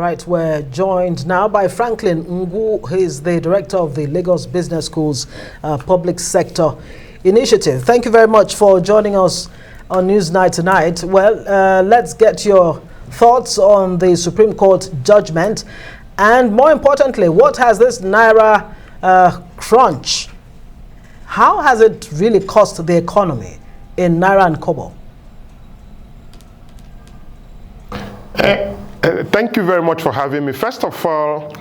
right, we're joined now by Franklin Ngwu. He's the director of the Lagos Business School's Public Sector Initiative. Thank you very much for joining us on Newsnight tonight. Well, let's get your thoughts on the Supreme Court judgment, and more importantly, what has this Naira crunch, how has it really cost the economy in Naira and Kobo? Thank you very much for having me. First of all,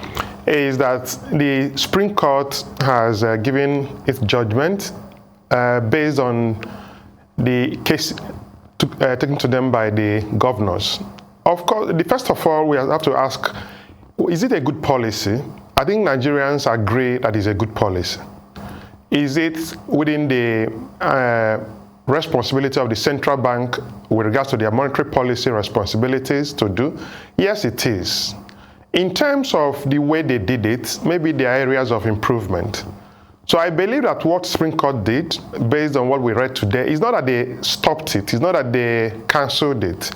is that the Supreme Court has given its judgment based on the case taken to them by the governors. Of course, first of all, we have to ask, is it a good policy? I think Nigerians agree that it's a good policy. Is it within the responsibility of the central bank with regards to their monetary policy responsibilities to do? Yes, it is. In terms of the way they did it, maybe there are areas of improvement. So I believe that what Supreme Court did, based on what we read today, is not that they stopped it, it's not that they cancelled it.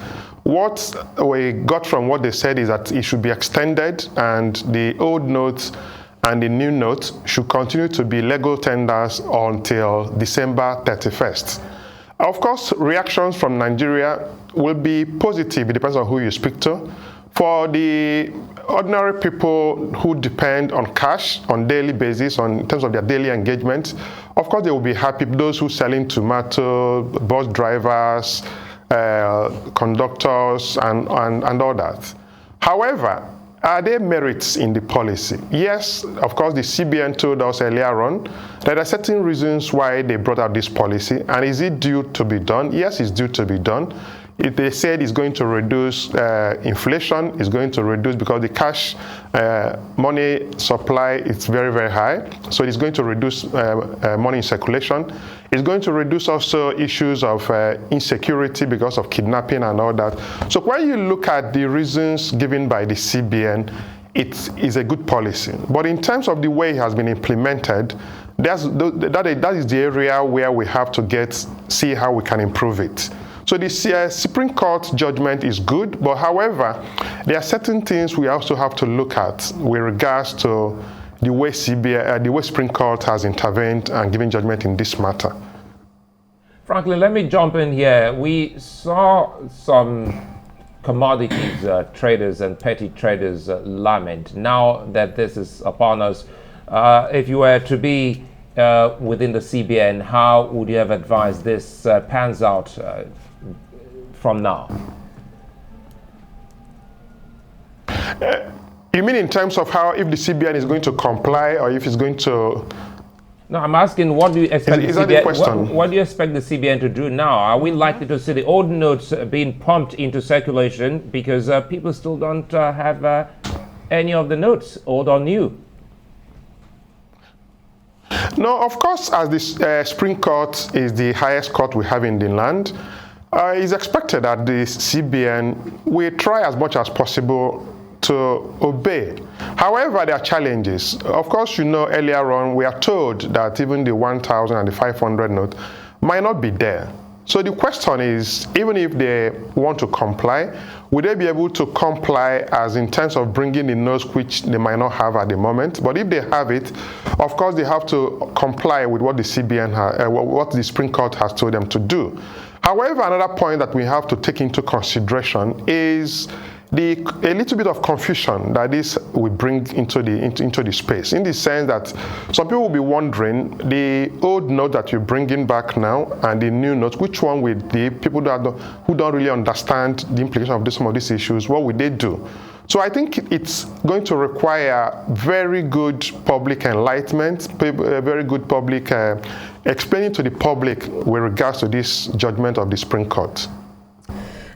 What we got from what they said is that it should be extended, and the old notes and the new notes should continue to be legal tenders until December 31st. Of course, reactions from Nigeria will be positive. It depends on who you speak to. For the ordinary people who depend on cash on daily basis, in terms of their daily engagement, of course they will be happy. Those who selling tomato, bus drivers, conductors, and all that. However, are there merits in the policy? Yes, of course, the CBN told us earlier on that there are certain reasons why they brought out this policy. And is it due to be done? Yes, it's due to be done. If they said it's going to reduce inflation, it's going to reduce because the cash money supply is very, very high. So it's going to reduce money in circulation. It's going to reduce also issues of insecurity because of kidnapping and all that. So when you look at the reasons given by the CBN, it is a good policy. But in terms of the way it has been implemented, that is the area where we have to see how we can improve it. So the Supreme Court judgment is good, but however, there are certain things we also have to look at with regards to the way the way Supreme Court has intervened and given judgment in this matter. Franklin, let me jump in here. We saw some commodities traders and petty traders lament. Now that this is upon us, if you were to be within the CBN, how would you have advised this pans out from now? You mean in terms of how, if the CBN is going to comply or if it's going to... No, I'm asking, what do you expect is that the question? What do you expect the CBN to do now? Are we likely to see the old notes being pumped into circulation because people still don't have any of the notes, old or new? No, of course, as the Supreme Court is the highest court we have in the land, it's expected that the CBN will try as much as possible to obey. However, there are challenges. Of course, you know, earlier on, we are told that even the 1,000 and the 500 note might not be there. So the question is, even if they want to comply, would they be able to comply as in terms of bringing the notes which they might not have at the moment? But if they have it, of course, they have to comply with what the CBN, what the Supreme Court has told them to do. However, another point that we have to take into consideration is a little bit of confusion that this will bring into the space, in the sense that some people will be wondering, the old note that you're bringing back now and the new note, which one will the people who don't really understand the implication of some of these issues, what will they do? So I think it's going to require very good public enlightenment, very good public explaining to the public with regards to this judgment of the Supreme Court.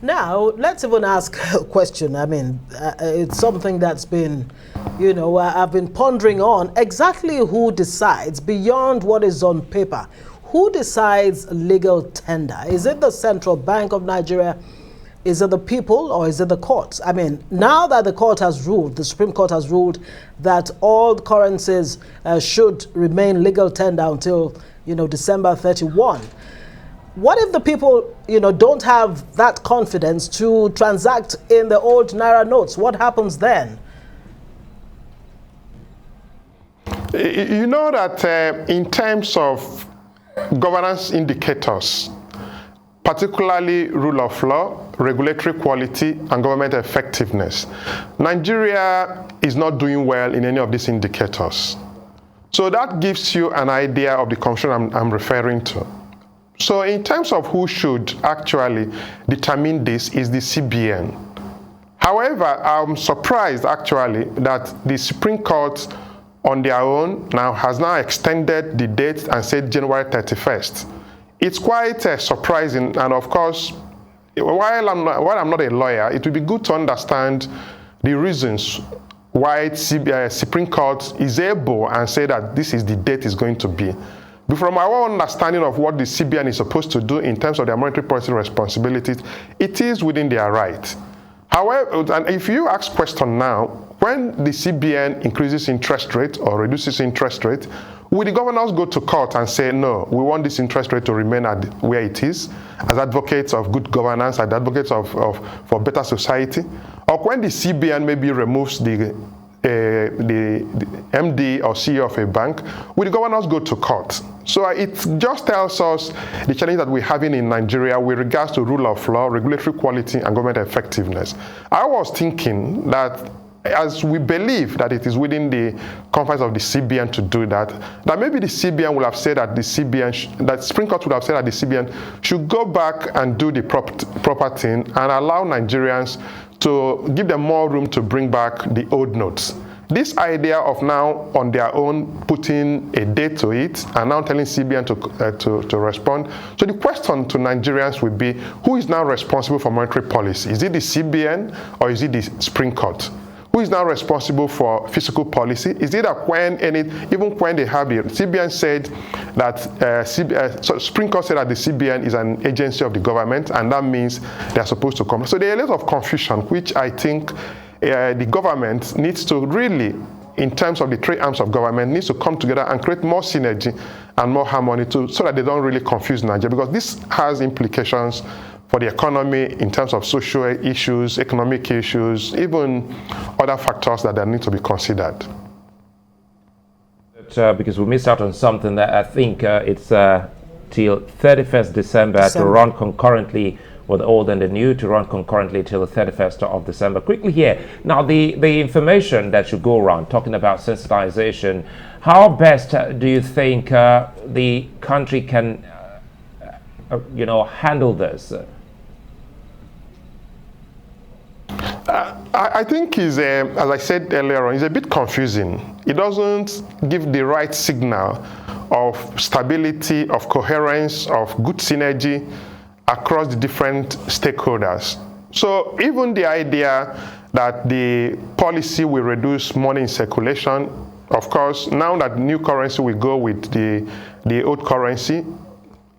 Now, let's even ask a question. I mean, it's something that's been, I've been pondering on. Exactly who decides, beyond what is on paper, who decides legal tender? Is it the Central Bank of Nigeria? Is it the people, or is it the courts? I mean, now that the court has ruled, the Supreme Court has ruled that all currencies should remain legal tender until, December 31. What if the people, don't have that confidence to transact in the old Naira notes? What happens then? You know that in terms of governance indicators, particularly rule of law, regulatory quality, and government effectiveness, Nigeria is not doing well in any of these indicators. So that gives you an idea of the confusion I'm referring to. So in terms of who should actually determine this is the CBN. However, I'm surprised actually that the Supreme Court on their own has now extended the date and said January 31st. It's quite surprising, and of course, while I'm not a lawyer, it would be good to understand the reasons why Supreme Court is able and say that this is the date is going to be. But from our understanding of what the CBN is supposed to do in terms of their monetary policy responsibilities, it is within their right. However, and if you ask question now, when the CBN increases interest rate or reduces interest rate, will the governors go to court and say, no, we want this interest rate to remain at where it is, as advocates of good governance, as advocates for better society? Or when the CBN maybe removes the MD or CEO of a bank, will the governors go to court? So it just tells us the challenge that we're having in Nigeria with regards to rule of law, regulatory quality, and government effectiveness. I was thinking that as we believe that it is within the confines of the CBN to do that maybe the CBN will have said that that Supreme Court would have said that the CBN should go back and do the proper thing and allow Nigerians to give them more room to bring back the old notes. This idea of now on their own putting a date to it and now telling CBN to respond. So the question to Nigerians would be, who is now responsible for monetary policy? Is it the CBN or is it the Supreme Court? Who is now responsible for fiscal policy? Is it that even when they have the CBN said that Supreme Court said that the CBN is an agency of the government, and that means they are supposed to come. So there are a lot of confusion, which I think the government needs to really, in terms of the three arms of government, needs to come together and create more synergy and more harmony so that they don't really confuse Nigeria, because this has implications for the economy in terms of social issues, economic issues, even other factors that need to be considered. Because we missed out on something that I think it's till 31st December to run concurrently with the old and the new, to run concurrently till the 31st of December. Quickly here, now the information that should go around, talking about sensitization, how best do you think the country can handle this? I think as I said earlier on, it's a bit confusing. It doesn't give the right signal of stability, of coherence, of good synergy across the different stakeholders. So even the idea that the policy will reduce money in circulation, of course, now that new currency will go with the old currency,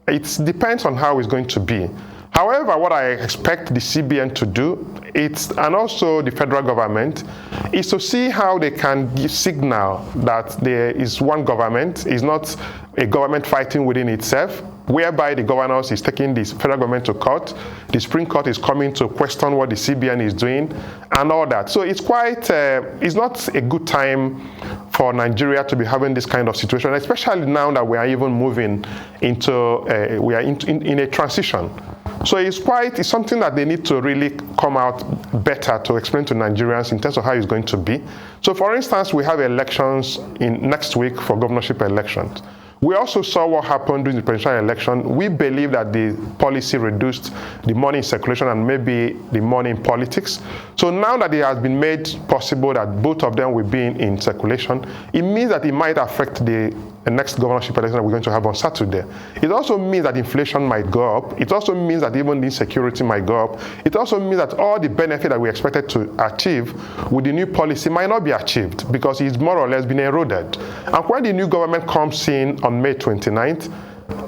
it depends on how it's going to be. However, what I expect the CBN to do, and also the federal government, is to see how they can give signal that there is one government, is not a government fighting within itself, whereby the governors is taking the federal government to court, the Supreme Court is coming to question what the CBN is doing, and all that. So it's it's not a good time for Nigeria to be having this kind of situation, especially now that we are even moving into, we are in a transition. So it's something that they need to really come out better to explain to Nigerians in terms of how it's going to be. So for instance, we have elections next week for governorship elections. We also saw what happened during the presidential election. We believe that the policy reduced the money in circulation and maybe the money in politics. So now that it has been made possible that both of them will be in circulation, it means that it might affect the next governorship election that we're going to have on Saturday. It also means that inflation might go up. It also means that even the insecurity might go up. It also means that all the benefit that we expected to achieve with the new policy might not be achieved because it's more or less been eroded. And when the new government comes in on May 29th,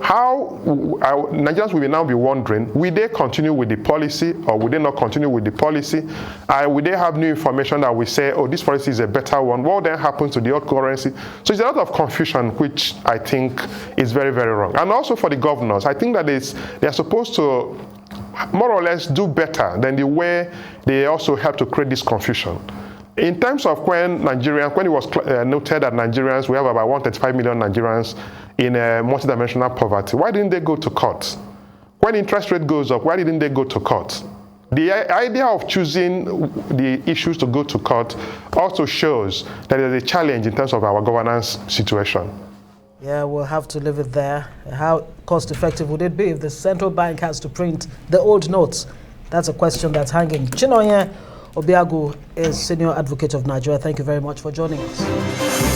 how Nigerians will now be wondering, will they continue with the policy or will they not continue with the policy? Will they have new information that will say, oh, this policy is a better one? What then happens to the old currency? So it's a lot of confusion, which I think is very, very wrong. And also for the governors, I think that they're supposed to more or less do better than the way they also help to create this confusion. In terms of when it was noted that Nigerians, we have about 135 million Nigerians in multidimensional poverty, why didn't they go to court? When interest rate goes up, why didn't they go to court? The idea of choosing the issues to go to court also shows that there's a challenge in terms of our governance situation. Yeah, we'll have to leave it there. How cost effective would it be if the central bank has to print the old notes? That's a question that's hanging. Chinonye Obiagu is Senior Advocate of Nigeria. Thank you very much for joining us.